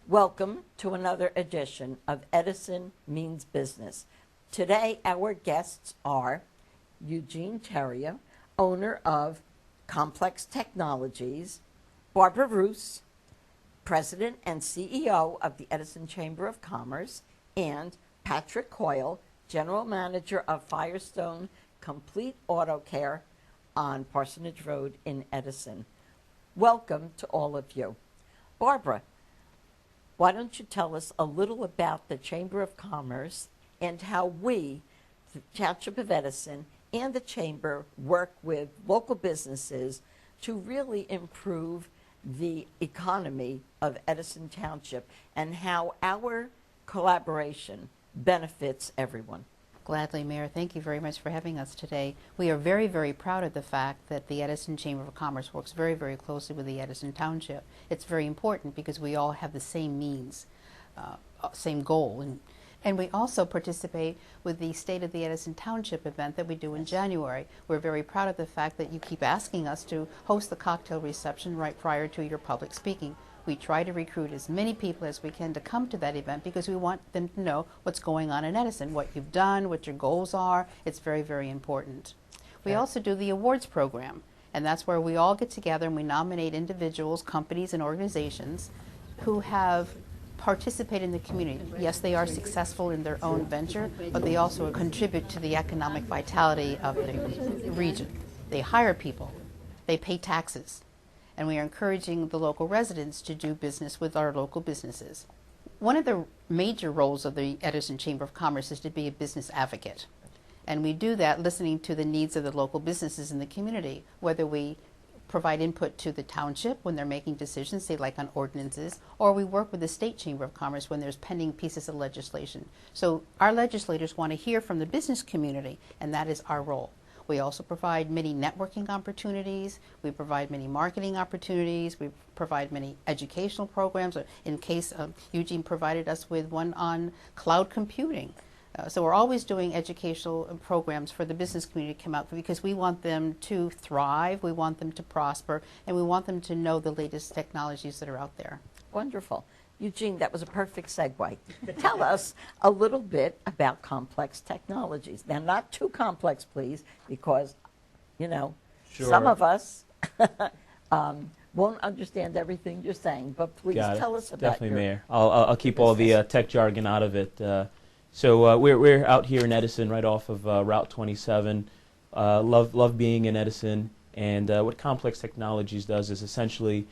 Welcome to another edition of Edison Means Business. Today, our guests are Eugene Tawiah, owner of Complex Technologies, Barbara Roos, President and CEO of the Edison Chamber of Commerce, and Patrick Coyle, General Manager of Firestone Complete Auto Care on Parsonage Road in Edison. Welcome to all of you. Barbara, why don't you tell us a little about the Chamber of Commerce and how we, the Township of Edison, and the Chamber work with local businesses to really improve the economy of Edison Township and how our collaboration benefits everyone. Gladly, Mayor. Thank you very much for having us today. We are very, very proud of the fact that the Edison Chamber of Commerce works very, very closely with the Edison Township. It's very important because we all have the same means, same goal. And we also participate with the State of the Edison Township event that we do in January. We're very proud of the fact that you keep asking us to host the cocktail reception right prior to your public speaking. We try to recruit as many people as we can to come to that event because we want them to know what's going on in Edison, what you've done, what your goals are. It's very, very important. We also do the awards program, and that's where we all get together and we nominate individuals, companies, and organizations who have participated in the community. Yes, they are successful in their own venture, but they also contribute to the economic vitality of the region. They hire people, they pay taxes, and we are encouraging the local residents to do business with our local businesses. One of the major roles of the Edison Chamber of Commerce is to be a business advocate. And we do that listening to the needs of the local businesses in the community, whether we provide input to the township when they're making decisions, say like on ordinances, or we work with the State Chamber of Commerce when there's pending pieces of legislation. So our legislators want to hear from the business community, and that is our role. We also provide many networking opportunities. We provide many marketing opportunities. We provide many educational programs. In case Eugene provided us with one on cloud computing. So we're always doing educational programs for the business community to come out because we want them to thrive, we want them to prosper, and we want them to know the latest technologies that are out there. Wonderful. Eugene, that was a perfect segue. Tell us a little bit about Complex Technologies. Now, not too complex, please, because, you know, some of us won't understand everything you're saying, but please tell us about Definitely, Mayor. I'll keep all the tech jargon out of it. So we're out here in Edison, right off of Route 27. Love being in Edison, and what Complex Technologies does is essentially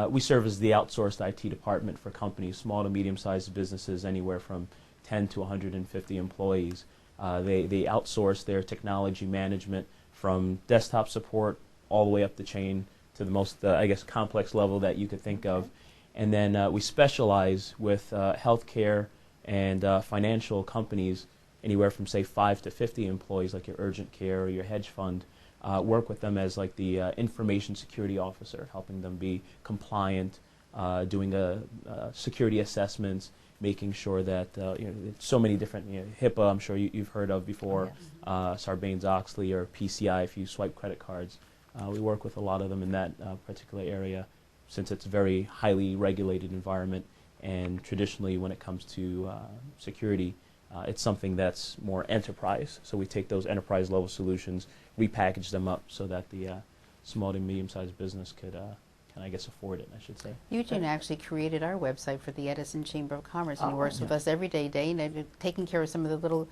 we serve as the outsourced IT department for companies, small to medium-sized businesses, anywhere from 10 to 150 employees. They outsource their technology management from desktop support all the way up the chain to the most, I guess, complex level that you could think of. And then we specialize with healthcare and financial companies, anywhere from, say, 5 to 50 employees, like your urgent care or your hedge fund. Work with them as like the information security officer, helping them be compliant, doing security assessments, making sure that so many different HIPAA, I'm sure you've heard of before, Sarbanes-Oxley or PCI if you swipe credit cards. We work with a lot of them in that particular area, since it's a very highly regulated environment, and traditionally when it comes to security, it's something that's more enterprise. So we take those enterprise level solutions, repackage them up so that the small to medium-sized business could, I guess, afford it, I should say. Eugene actually created our website for the Edison Chamber of Commerce, and he works with us every day, taking care of some of the little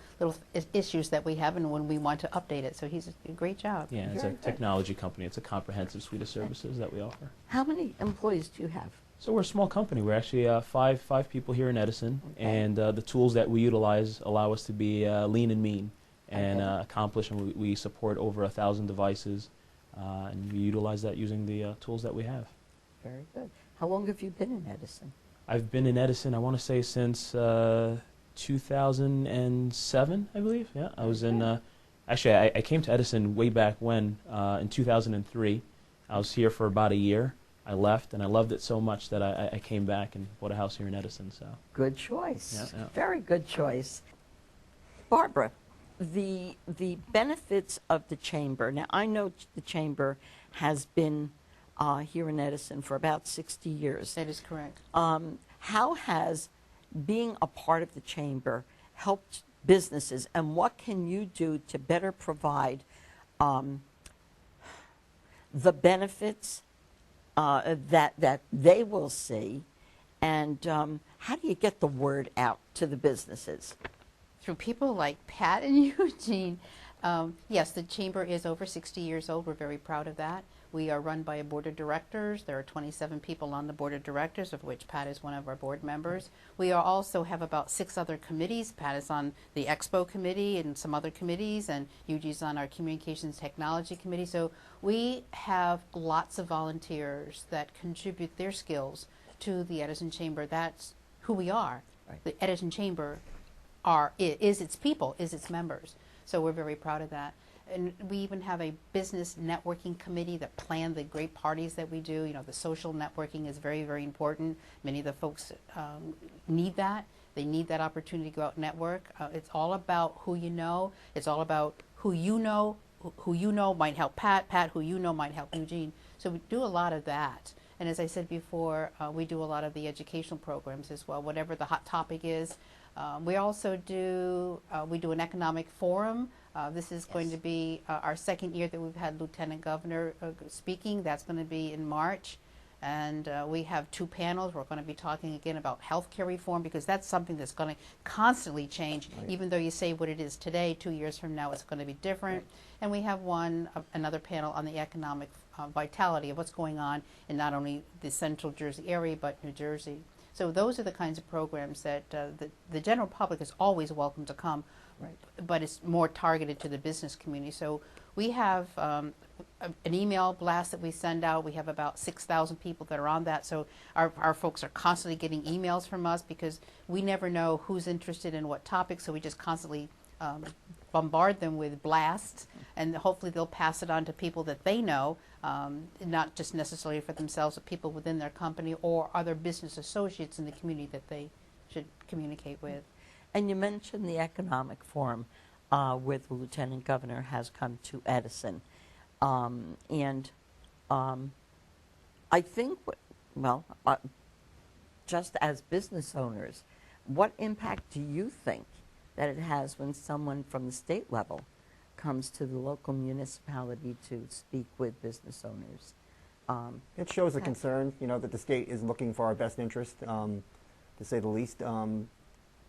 issues that we have and when we want to update it. So he's a great job. Yeah, it's a technology company. It's a comprehensive suite of services that we offer. How many employees do you have? So we're a small company. We're actually five people here in Edison, and the tools that we utilize allow us to be lean and mean and accomplish, and we support over 1,000 devices, and we utilize that using the tools that we have. Very good. How long have you been in Edison? I've been in Edison, I want to say, since 2007, I believe. Yeah, I was in, actually, I came to Edison way back when, in 2003. I was here for about a year. I left, and I loved it so much that I came back and bought a house here in Edison. So good choice. Yeah. Very good choice. Barbara, the benefits of the chamber. Now, I know the chamber has been here in Edison for about 60 years. That is correct. how has being a part of the chamber helped businesses, and what can you do to better provide the benefits that they will see, and how do you get the word out to the businesses? Through people like Pat and Eugene. Yes, the Chamber is over 60 years old. We're very proud of that. We are run by a board of directors. There are 27 people on the board of directors, of which Pat is one of our board members. We are also have about 6 other committees. Pat is on the Expo committee and some other committees, and Eugene's on our communications technology committee. So we have lots of volunteers that contribute their skills to the Edison Chamber. That's who we are. Right. The Edison Chamber is its people, is its members. So we're very proud of that. And we even have a business networking committee that plan the great parties that we do. You know, the social networking is very, very important. Many of the folks need that. They need that opportunity to go out and network. It's all about who you know. It's all about who you know might help Pat, who you know might help Eugene. So we do a lot of that. And as I said before, we do a lot of the educational programs as well, whatever the hot topic is. We also do an economic forum. This is going to be our second year that we've had Lieutenant Governor speaking. That's going to be in March. And we have 2 panels. We're going to be talking again about healthcare reform, because that's something that's going to constantly change. Right. Even though you say what it is today, 2 years from now it's going to be different. Right. And we have another panel on the economic vitality of what's going on in not only the central Jersey area, but New Jersey. So those are the kinds of programs that the general public is always welcome to come, right, but it's more targeted to the business community. So we have an email blast that we send out. We have about 6,000 people that are on that. So our folks are constantly getting emails from us, because we never know who's interested in what topic, so we just constantly bombard them with blasts, and hopefully they'll pass it on to people that they know, not just necessarily for themselves, but people within their company or other business associates in the community that they should communicate with. And you mentioned the economic forum where the Lieutenant Governor has come to Edison. I think, just as business owners, what impact do you think that it has when someone from the state level comes to the local municipality to speak with business owners? It shows a concern, that the state is looking for our best interest, to say the least,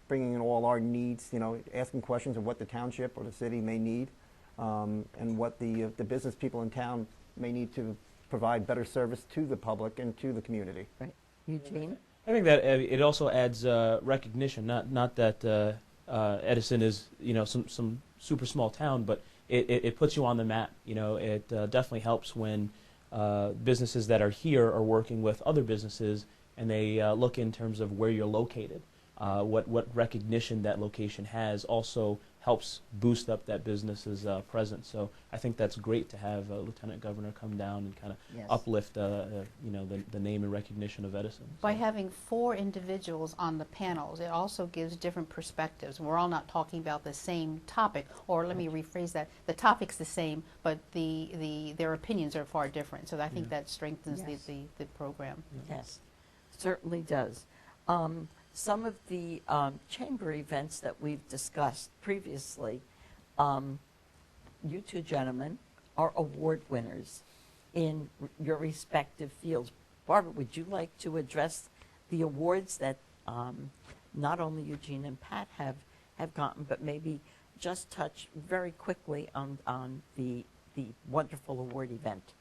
bringing in all our needs, asking questions of what the township or the city may need, and what the business people in town may need to provide better service to the public and to the community. Right. Eugene? I think that it also adds recognition, not that Edison is, some super small town, but it puts you on the map. It definitely helps when businesses that are here are working with other businesses, and they look in terms of where you're located. What recognition that location has also helps boost up that business's presence. So I think that's great to have Lieutenant Governor come down and kind of Yes. uplift, the name and recognition of Edison. By having 4 individuals on the panels, it also gives different perspectives. We're all not talking about the same topic, or let me rephrase that: the topic's the same, but their opinions are far different. So I think that strengthens Yes. the program. Yes, certainly does. Some of the chamber events that we've discussed previously, you 2 gentlemen are award winners in your respective fields. Barbara, would you like to address the awards that not only Eugene and Pat have gotten, but maybe just touch very quickly on the wonderful award event?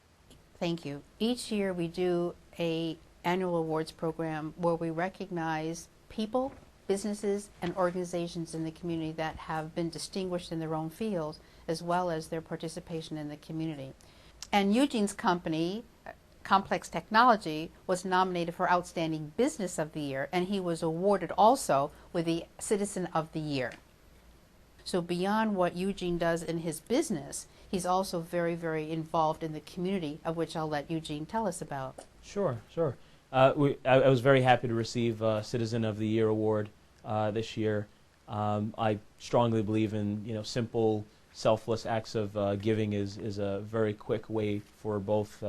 Thank you. Each year we do a annual awards program where we recognize people, businesses, and organizations in the community that have been distinguished in their own fields, as well as their participation in the community. And Eugene's company, Complex Technology, was nominated for Outstanding Business of the Year, and he was awarded also with the Citizen of the Year. So beyond what Eugene does in his business, he's also very, very involved in the community, of which I'll let Eugene tell us about. Sure. I was very happy to receive Citizen of the Year award this year. I strongly believe in simple, selfless acts of giving is a very quick way for both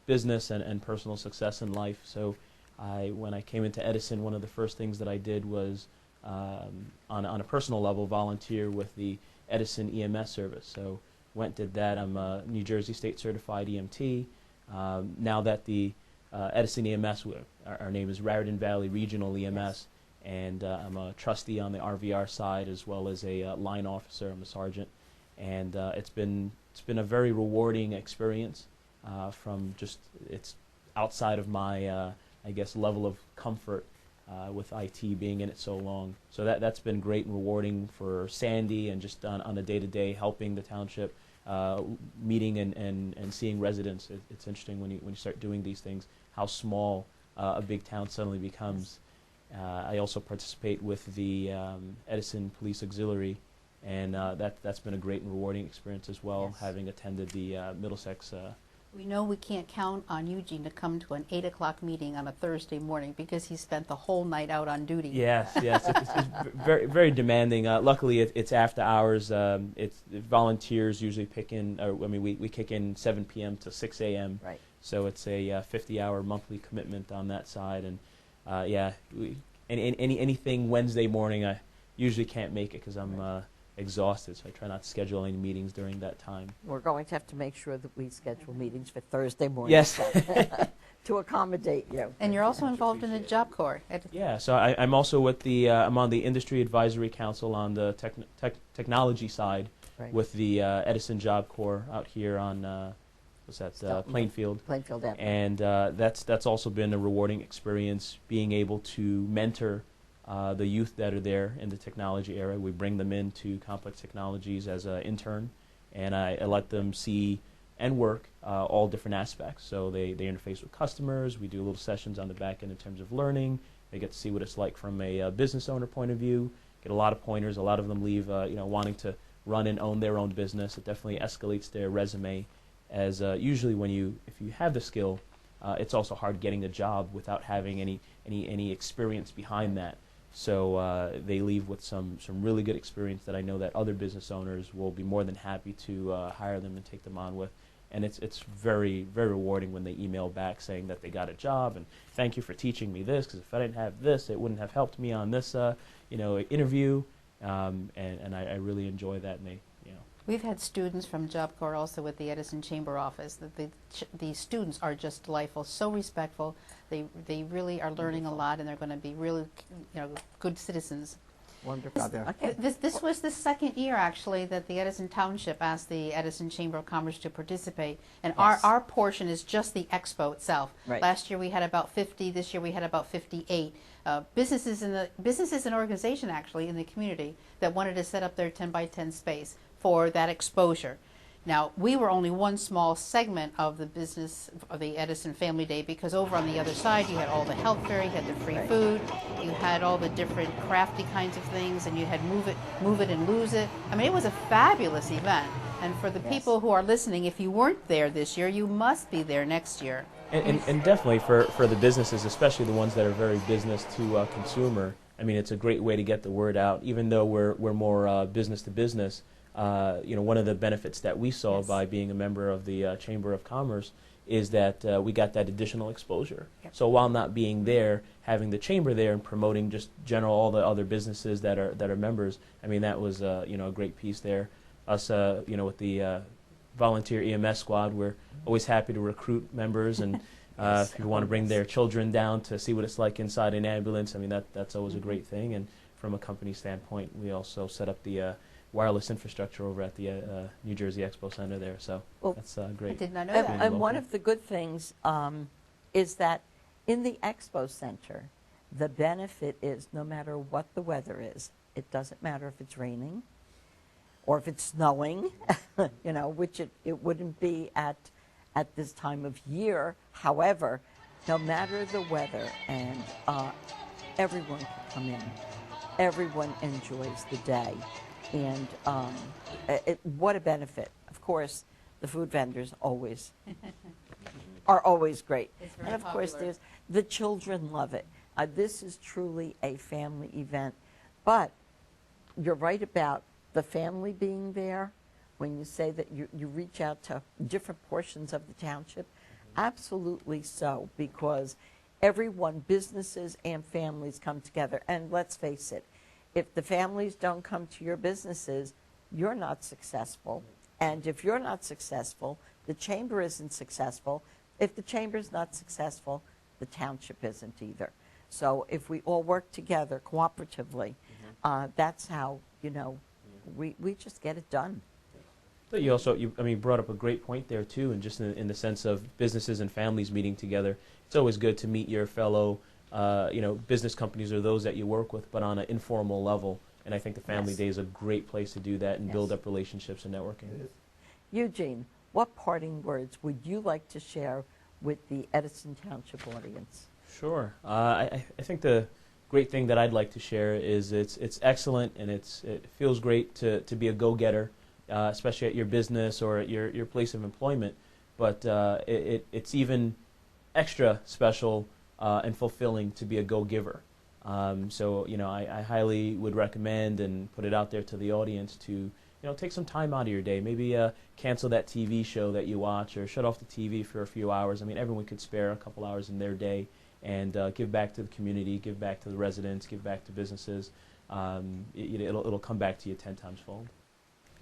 business and personal success in life. So When I came into Edison, one of the first things that I did was, on a personal level, volunteer with the Edison EMS service. So went, did that. I'm a New Jersey State Certified EMT. Now that the Edison EMS, our name is Raritan Valley Regional EMS, yes. And I'm a trustee on the RVR side as well as a line officer. I'm a sergeant, and it's been a very rewarding experience. From just, it's outside of my I guess level of comfort with IT, being in it so long. So that's been great and rewarding for Sandy, and just on a day-to-day helping the township, meeting and seeing residents. It's interesting when you start doing these things, how small a big town suddenly becomes. I also participate with the Edison Police Auxiliary, and that's been a great and rewarding experience as well, yes. Having attended the Middlesex. We know we can't count on Eugene to come to an 8 o'clock meeting on a Thursday morning because he spent the whole night out on duty. Yes, it's very, very demanding. Luckily, it's after hours. It's volunteers usually pick in, we kick in 7 p.m. to 6 a.m. Right. So it's a 50-hour monthly commitment on that side, and anything Wednesday morning, I usually can't make it because I'm exhausted, so I try not to schedule any meetings during that time. We're going to have to make sure that we schedule meetings for Thursday morning. Yes. To accommodate you. And you're also involved in the Job Corps. Yeah, so I'm also with the, I'm on the Industry Advisory Council on the technology side, right. With the Edison Job Corps out here on, Plainfield. Plainfield Avenue. And that's also been a rewarding experience, being able to mentor the youth that are there in the technology area. We bring them into Complex Technologies as an intern, and I let them see and work all different aspects. So they interface with customers. We do little sessions on the back end in terms of learning. They get to see what it's like from a business owner point of view, get a lot of pointers. A lot of them leave wanting to run and own their own business. It definitely escalates their resume, as usually if you have the skill, it's also hard getting a job without having any experience behind that. So they leave with some really good experience that I know that other business owners will be more than happy to hire them and take them on with. And it's very, very rewarding when they email back saying that they got a job and thank you for teaching me this, because if I didn't have this, it wouldn't have helped me on this interview. And I really enjoy that. And We've had students from Job Corps also with the Edison Chamber office. The students are just delightful, so respectful. They really are learning a lot, and they're going to be really good citizens. Wonderful. Okay. This was the second year, actually, that the Edison Township asked the Edison Chamber of Commerce to participate. And yes. our portion is just the expo itself. Right. Last year we had about 50. This year we had about 58. Businesses and organizations, actually, in the community that wanted to set up their 10 by 10 space for that exposure. Now, we were only one small segment of the business of the Edison Family Day, because over on the other side you had all the health fair, you had the free food, you had all the different crafty kinds of things, and you had move it and lose it. I mean, it was a fabulous event. And for the people who are listening, if you weren't there this year, you must be there next year. And definitely for the businesses, especially the ones that are very business to consumer, I mean, it's a great way to get the word out. Even though we're more business to business, one of the benefits that we saw by being a member of the Chamber of Commerce is that we got that additional exposure. Yep. So while not being there, having the chamber there and promoting just all the other businesses that are members, I mean, that was a great piece there. Us, with the volunteer EMS squad, we're always happy to recruit members, and if people want to bring their children down to see what it's like inside an ambulance, I mean, that's always a great thing. And from a company standpoint, we also set up the wireless infrastructure over at the New Jersey Expo Center there, so that's great. I did not know that. And one of the good things is that in the Expo Center, the benefit is no matter what the weather is, it doesn't matter if it's raining or if it's snowing, which it wouldn't be at this time of year. However, no matter the weather, and everyone can come in, everyone enjoys the day. And what a benefit. Of course, the food vendors are always great. And of course, the children love it. This is truly a family event. But you're right about the family being there when you say that you reach out to different portions of the township. Absolutely so, because everyone, businesses and families, come together. And let's face it, if the families don't come to your businesses, you're not successful. And if you're not successful, the chamber isn't successful. If the chamber's not successful, the township isn't either. So if we all work together cooperatively, that's how, we just get it done. But you also, brought up a great point there too, and just in the sense of businesses and families meeting together. It's always good to meet your fellow, business companies or those that you work with, but on an informal level. And I think the Family Yes. Day is a great place to do that and Yes. build up relationships and networking. Eugene, what parting words would you like to share with the Edison Township audience? Sure. I think the great thing that I'd like to share is it's excellent, and it feels great to be a go-getter, especially at your business or at your place of employment. But it's even extra special and fulfilling to be a go-giver. So I highly would recommend and put it out there to the audience to take some time out of your day. Maybe cancel that TV show that you watch, or shut off the TV for a few hours. Everyone could spare a couple hours in their day and give back to the community, give back to the residents, give back to businesses. It'll come back to you 10 times fold.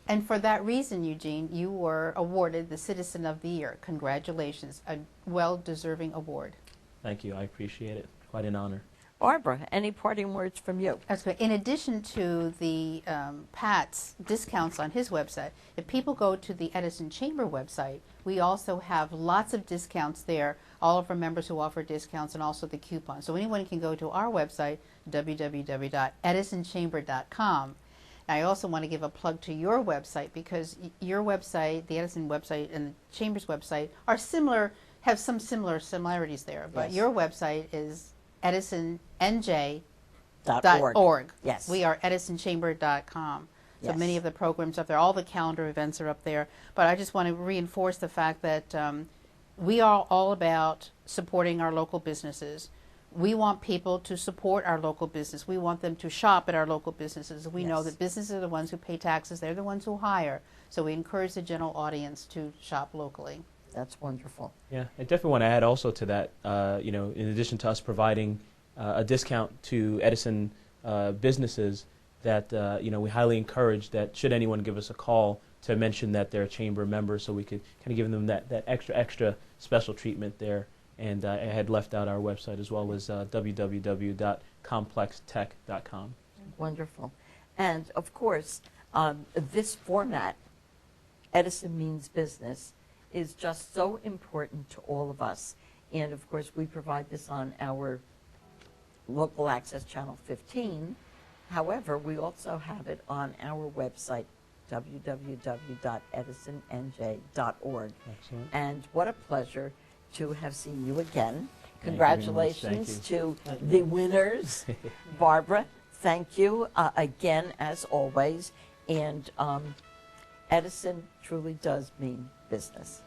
And for that reason, Eugene, you were awarded the Citizen of the Year. Congratulations, a well-deserving award. Thank you. I appreciate it. Quite an honor. Barbara, any parting words from you? That's good. In addition to the Pat's discounts on his website, if people go to the Edison Chamber website, we also have lots of discounts there, all of our members who offer discounts, and also the coupons. So anyone can go to our website, www.edisonchamber.com. I also want to give a plug to your website, because your website, the Edison website and the Chamber's website are similar, have some similar similarities there. But Yes. your website is edisonnj.org. .org. Yes. We are edisonchamber.com. So Yes. many of the programs up there, all the calendar events are up there. But I just want to reinforce the fact that we are all about supporting our local businesses. We want people to support our local business. We want them to shop at our local businesses. We know Yes. that businesses are the ones who pay taxes. They're the ones who hire. So we encourage the general audience to shop locally. That's wonderful. Yeah, I definitely want to add also to that, in addition to us providing a discount to Edison businesses, that, we highly encourage that should anyone give us a call to mention that they're a chamber member, so we could kind of give them that extra special treatment there. And I had left out our website as well as www.complextech.com. Wonderful. And of course, this format, Edison Means Business, is just so important to all of us. And of course, we provide this on our local access channel 15. However, we also have it on our website, www.edisonnj.org. Excellent. And what a pleasure to have seen you again. Thank you very much. Congratulations Thank to the winners. Barbara, thank you again, as always. And Edison truly does mean business.